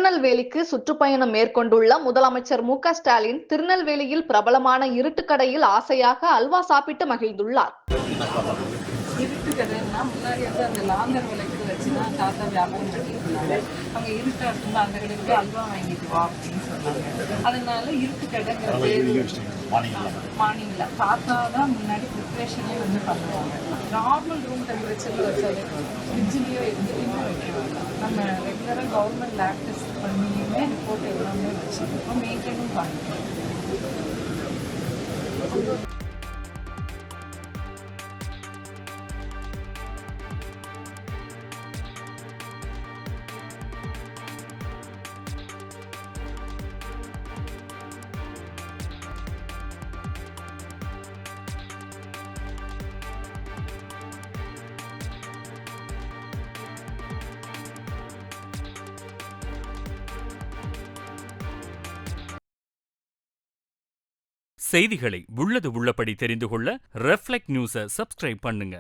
திருநெல்வேலிக்கு சுற்றுப்பயணம் மேற்கொண்டுள்ள முதலமைச்சர் மு.க.ஸ்டாலின் திருநெல்வேலியில் பிரபலமான இருட்டுக்கடையில் ஆசையாக அல்வா சாப்பிட்டு மகிழ்ந்துள்ளார். இருட்டுக்கடைன்னா முன்னாடி அந்த லாந்தர் விளக்கு வச்சுதான் தாத்தா வியாபாரம் பண்ணிட்டு இருந்தாங்க. அவங்க இருட்டா இருக்கும்போது அந்த கடைக்கு அல்வா வாங்கிட்டு வா அப்படின்னு சொன்னாங்க. அதனால இருட்டுக்கடைங்கிற மார்னிங்ல தாத்தா தான் முன்னாடி ப்ரிப்ரேஷனே பண்ணுவாங்க. நார்மல் ரூம் டெம்பரேச்சர்ல வச்சாலே ஃப்ரிட்ஜ்லயோ எதுலையுமே வைக்கிறாங்க. நம்ம ரெகுலராக கவர்மெண்ட் லேப் டெஸ்ட் பண்ணியுமே ரிப்போர்ட் எல்லாமே வச்சுருக்கோம். மெயின்டைனும் பண்ணிக்கிறோம். செய்திகளை உள்ளது உள்ளபடி தெரிந்து கொள்ள ரெஃப்ளெக்ட் நியூஸை சப்ஸ்கிரைப் பண்ணுங்க.